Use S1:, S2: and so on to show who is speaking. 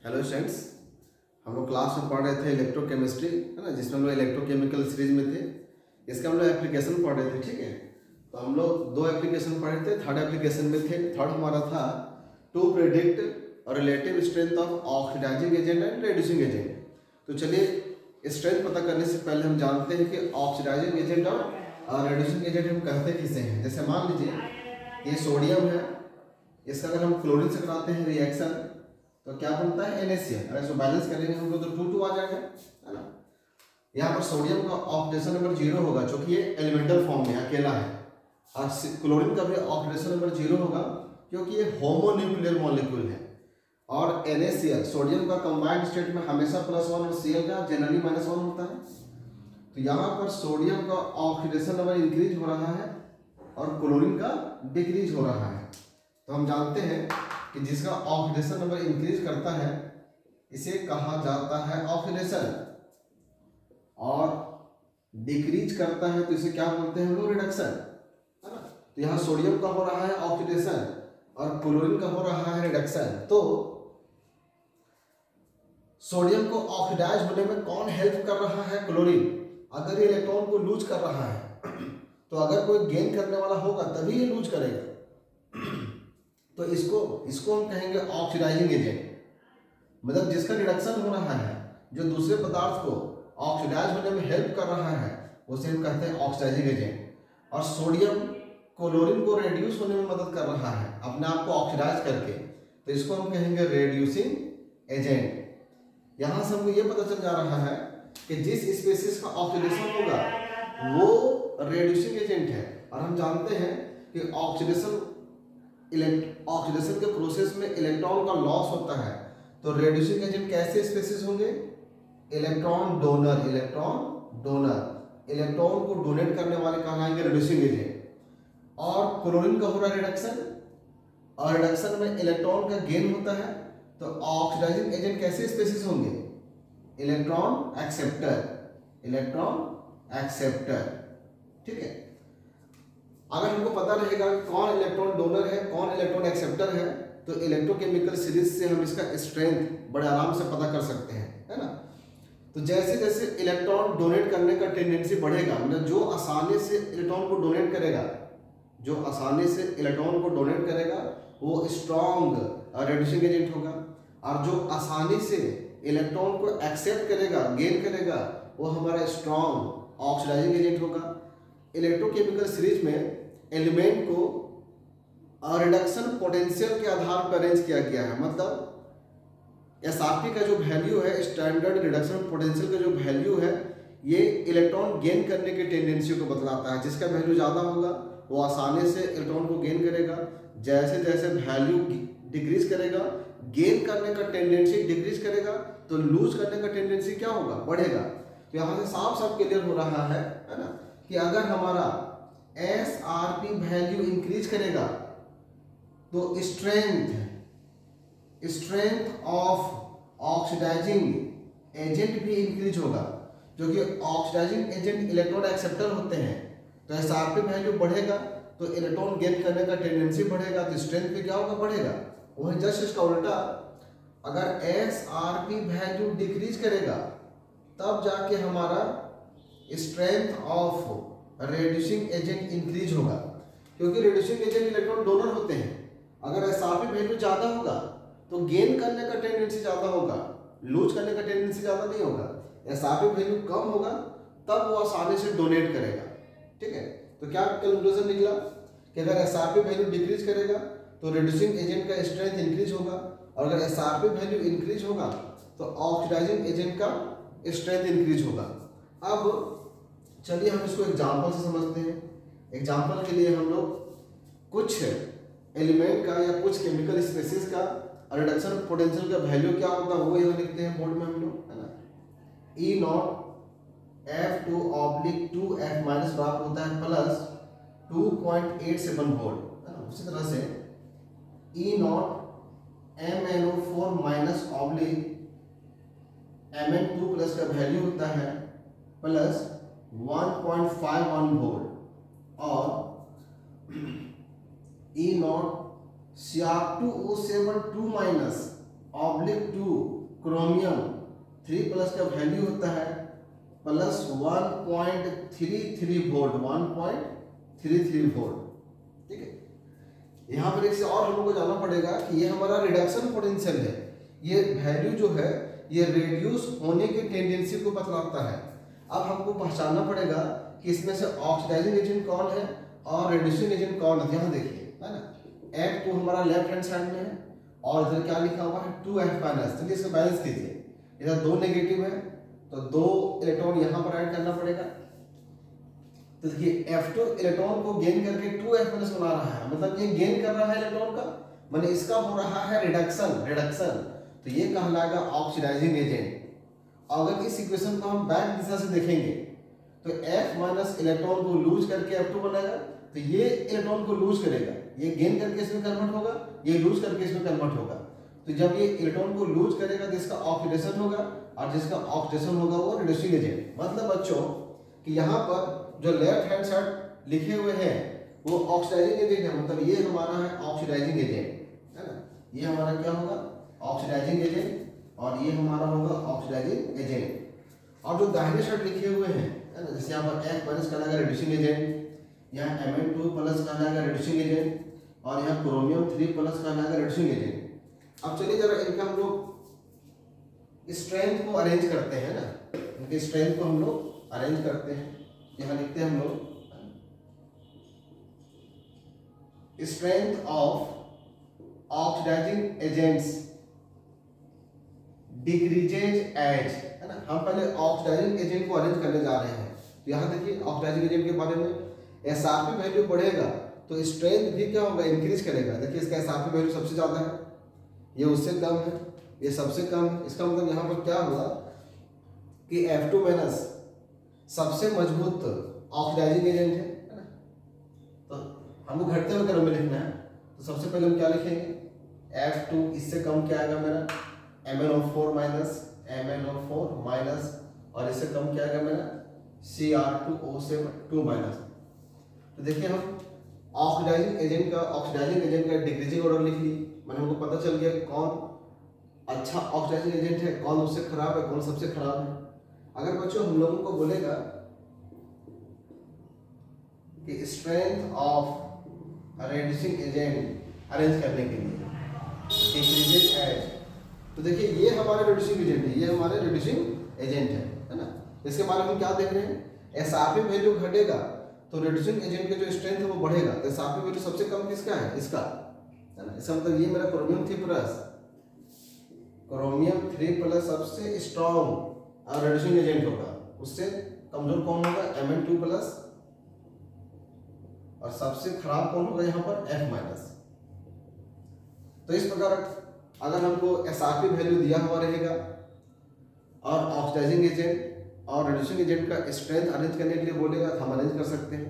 S1: Hello students, हम लोग class में पढ़ रहे थे इलेक्ट्रोकेमिस्ट्री, है ना, जिसमें हम लोग इलेक्ट्रोकेमिकल सीरीज में थे। इसका हम लोग एप्लीकेशन पढ़ रहे थे। ठीक है, तो हम लोग दो एप्लीकेशन पढ़ रहे थे, थर्ड एप्लीकेशन में थे। थर्ड हमारा था to predict relative strength of oxidising agent and reducing agent. तो चलिए, स्ट्रेंथ पता करने से पहले हम जानते हैं कि ऑक्सीडाइजिंग एजेंट और रिड्यूसिंग एजेंट हम कहते किसे हैं। जैसे मान लीजिए ये सोडियम है, इसका अगर हम क्लोरीन से कराते हैं रिएक्शन तो क्या बनता है NaCl। अगर इसको बैलेंस करेंगे हम लोग तो 2 आ जाएगा, है ना। यहाँ पर सोडियम का ऑक्सीडेशन नंबर 0 होगा क्योंकि ये एलिमेंटल फॉर्म में अकेला है, और क्लोरीन का भी ऑक्सीडेशन नंबर 0 होगा क्योंकि ये होमोन्यूक्लियर मॉलिक्यूल है। और NaCl सोडियम का कंबाइंड स्टेट में हमेशा +1 और Cl का जनरली -1 होता है। तो यहाँ पर सोडियम का ऑक्सीडेशन नंबर इंक्रीज हो रहा है और क्लोरीन का डिक्रीज हो रहा है। तो हम जानते हैं कि जिसका ऑक्सीडेशन नंबर इंक्रीज करता है इसे कहा जाता है ऑक्सीडेशन, और डिक्रीज करता है तो इसे क्या बोलते हैं हम लोग, रिडक्शन, है ना। तो यहाँ सोडियम का हो रहा है ऑक्सीडेशन और क्लोरीन का हो रहा है रिडक्शन। तो सोडियम को ऑक्सीडाइज होने में कौन हेल्प कर रहा है, क्लोरीन। अगर ये इलेक्ट्रॉन को लूज कर रहा है तो अगर कोई गेन करने वाला होगा तभी ये लूज करेगा, तो इसको हम कहेंगे ऑक्सीडाइजिंग एजेंट। मतलब जिसका रिडक्शन हो रहा है, जो दूसरे पदार्थ को ऑक्सीडाइज होने में हेल्प कर रहा है, उसे हम कहते हैं ऑक्सीडाइजिंग एजेंट। और सोडियम क्लोरीन को रेड्यूस होने में मदद कर रहा है अपने आप को ऑक्सीडाइज करके, तो इसको हम कहेंगे रेड्यूसिंग एजेंट। यहाँ से हमको ये पता चल जा रहा है कि जिस स्पीशीज का ऑक्सीडेशन होगा वो रेड्यूसिंग एजेंट है। और हम जानते हैं कि ऑक्सीडेशन के प्रोसेस में इलेक्ट्रॉन का लॉस होता है, तो रेड्यूसिंग एजेंट कैसे स्पीशीज होंगे, इलेक्ट्रॉन डोनर। इलेक्ट्रॉन को डोनेट करने वाले कहलाएंगे रेड्यूसिंग एजेंट। और क्लोरीन का हो रहा है रिडक्शन, और रिडक्शन में इलेक्ट्रॉन का गेन होता है, तो ऑक्सीडाइजिंग एजेंट कैसे स्पीशीज होंगे, इलेक्ट्रॉन एक्सेप्टर। ठीक है, अगर हमको पता रहेगा कौन इलेक्ट्रॉन डोनर है कौन इलेक्ट्रॉन एक्सेप्टर है, तो इलेक्ट्रोकेमिकल सीरीज से हम इसका स्ट्रेंथ बड़े आराम से पता कर सकते हैं, है ना। तो जैसे जैसे इलेक्ट्रॉन डोनेट करने का टेंडेंसी बढ़ेगा, मतलब जो आसानी से इलेक्ट्रॉन को डोनेट करेगा वो स्ट्रॉन्ग रेड्यूसिंग एजेंट होगा, और जो आसानी से इलेक्ट्रॉन को एक्सेप्ट करेगा, गेन करेगा, वो हमारा स्ट्रॉन्ग ऑक्सीडाइजिंग एजेंट होगा। इलेक्ट्रोकेमिकल सीरीज में एलिमेंट को रिडक्शन पोटेंशियल के आधार पर अरेंज किया गया है। मतलब SRP का जो वैल्यू है, स्टैंडर्ड रिडक्शन पोटेंशियल का जो वैल्यू है, ये इलेक्ट्रॉन गेन करने की टेंडेंसी को बतलाता है। जिसका वैल्यू ज़्यादा होगा वो आसानी से इलेक्ट्रॉन को गेन करेगा, जैसे जैसे वैल्यू डिक्रीज करेगा, गेन करने का टेंडेंसी डिक्रीज करेगा, तो लूज करने का टेंडेंसी क्या होगा, बढ़ेगा। तो यहाँ से साफ साफ क्लियर हो रहा है ना, कि अगर हमारा SRP वैल्यू इंक्रीज करेगा तो स्ट्रेंथ ऑफ ऑक्सीडाइजिंग एजेंट भी इंक्रीज होगा, जो कि ऑक्सीडाइजिंग एजेंट इलेक्ट्रॉन एक्सेप्टर होते हैं। तो SRP वैल्यू बढ़ेगा तो इलेक्ट्रॉन गेन करने का टेंडेंसी बढ़ेगा, तो स्ट्रेंथ भी क्या होगा, बढ़ेगा। वही जस्ट इसका उल्टा, अगर SRP वैल्यू डिक्रीज करेगा तब जाके हमारा strength of reducing agent increase होगा, क्योंकि रेड्यूसिंग एजेंट इलेक्ट्रॉन डोनर होते हैं। अगर SRP वैल्यू ज़्यादा होगा तो गेन करने का टेंडेंसी ज़्यादा होगा, लूज करने का टेंडेंसी ज़्यादा नहीं होगा। SRP वैल्यू कम होगा तब वो आसानी से डोनेट करेगा। ठीक है, तो क्या कंक्लूजन निकला कि अगर SRP वैल्यू डिक्रीज करेगा तो रेड्यूसिंग एजेंट का स्ट्रेंथ इंक्रीज होगा, और अगर SRP वैल्यू इंक्रीज होगा तो ऑक्सीडाइजिंग एजेंट का स्ट्रेंथ इंक्रीज होगा। अब चलिए हम इसको एग्जाम्पल से समझते हैं। एग्जाम्पल के लिए हम लोग कुछ एलिमेंट का या कुछ केमिकल स्पीशीज का रिडक्शन पोटेंशियल का वैल्यू क्या होता है वो यहाँ लिखते हैं बोर्ड में हम लोग, है ना। E0 F2/2F- प्राप्त होता है प्लस 2.87 वोल्ट, है ना। उसी तरह से E0 MnO4- Mn2+ का वैल्यू होता है प्लस 1.51 वोल्ट, और E0 Cr2O7 2- 2 क्रोमियम 3+ का वैल्यू होता है प्लस 1.33 वोल्ट, 1.33 वोल्ट। ठीक है, यहाँ पर एक से और हम लोग को जानना पड़ेगा कि ये हमारा रिडक्शन पोटेंशियल है। ये वैल्यू जो है ये रिड्यूस होने की टेंडेंसी को बतलाता है। अब हमको पहचानना पड़ेगा कि इसमें से ऑक्सीडाइजिंग एजेंट कौन है और रिड्यूसिंग एजेंट कौन है। यहाँ देखिए, है ना, F2 हमारा लेफ्ट हैंड साइड में है और इधर क्या लिखा हुआ है 2F-। चलिए इसको बैलेंस कीजिए। इधर 2 नेगेटिव है तो 2 इलेक्ट्रॉन यहाँ पर ऐड करना पड़ेगा। तो देखिए F2 इलेक्ट्रॉन को गेन करके 2F- बना रहा है, मतलब ये गेन कर रहा है इलेक्ट्रॉन का, मतलब इसका हो रहा है रिडक्शन। तो ये कहलाएगा ऑक्सीडाइजिंग एजेंट। अगर इस इक्वेशन को हम बैक दिशा से देखेंगे तो F- इलेक्ट्रॉन को लूज करके F2 बनेगा, तो ये इलेक्ट्रॉन को लूज करेगा, ये गेन करके इसमें कन्वर्ट होगा, ये लूज करके इसमें कन्वर्ट होगा। तो जब ये इलेक्ट्रॉन को लूज करेगा तो इसका ऑक्सीडेशन होगा और जिसका ऑक्सीडेशन होगा वो रिड्यूसिंग एजेंट। मतलब बच्चों कि यहाँ पर जो लेफ्ट हैंड साइड लिखे हुए हैं वो ऑक्सीडाइजिंग एजेंट है, मतलब ये हमारा है ऑक्सीडाइजिंग एजेंट, है ना। ये हमारा क्या होगा ऑक्सीडाइजिंग एजेंट और ये हमारा होगा ऑक्सीडाइजिंग एजेंट। और जो दाहिने साइड लिखे हुए हैं, है ना, जैसे यहाँ पर F- कहलाएगा रिड्यूसिंग एजेंट, यहाँ Mn2+ कहलाएगा रिड्यूसिंग एजेंट और यहाँ क्रोमियम 3+ कहलाएगा रिड्यूसिंग एजेंट। अब चलिए जरा इनका हम लोग स्ट्रेंथ को अरेंज करते हैं ना, इनके स्ट्रेंथ को हम लोग अरेंज करते हैं। यहाँ लिखते हैं हम लोग strength of oxidising agents decreases as, है ना। हम पहले ऑक्सीडाइजिंग एजेंट को अरेंज करने जा रहे हैं। तो यहाँ देखिए ऑक्सीडाइजिंग एजेंट के बारे में एसआरपी वैल्यू बढ़ेगा तो स्ट्रेंथ भी क्या होगा इंक्रीज करेगा। देखिए इसका एसआरपी वैल्यू सबसे ज्यादा है, ये उससे कम है, ये सबसे कम है। इसका मतलब यहाँ पर क्या हुआ कि F2- सबसे मजबूत ऑक्सीडाइजिंग एजेंट है ना। तो हमको घटते हुए क्रम में लिखना है, तो सबसे पहले हम क्या लिखेंगे F2, इससे कम क्या आएगा मेरा MnO4- और इससे कम क्या आएगा मेरा Cr2O7 तो देखिए हम ऑक्सीडाइजिंग एजेंट का डिक्रीजिंग ऑर्डर लिख ली, मैंने हमको पता चल गया कौन अच्छा ऑक्सीडाइजिंग एजेंट है, कौन उससे खराब है, कौन सबसे खराब है। अगर बच्चों हम लोगों को बोलेगा कि strength of reducing agent arrange करने के लिए डिक्रीजिंग एज, तो देखिए ये हमारे रिड्यूसिंग एजेंट है, ये हमारे रिड्यूसिंग एजेंट है ना। इसके बारे में हम क्या देख रहे हैं एसआरपी वैल्यू घटेगा तो रिड्यूसिंग एजेंट का जो स्ट्रेंथ है वो बढ़ेगा। तो एसआरपी वैल्यू सबसे कम किसका है, इसका, है ना। इसका मतलब ये मेरा क्रोमियम 3+ सबसे स्ट्रॉन्ग और रिड्यूसिंग एजेंट होगा, उससे कमजोर कौन होगा Mn2+ और सबसे खराब कौन होगा यहाँ पर F-। तो इस प्रकार अगर हमको एसआरपी वैल्यू दिया हुआ रहेगा और ऑक्सीडाइजिंग एजेंट और रिड्यूसिंग एजेंट का स्ट्रेंथ अरेंज करने के लिए बोलेगा तो हम अरेंज कर सकते हैं।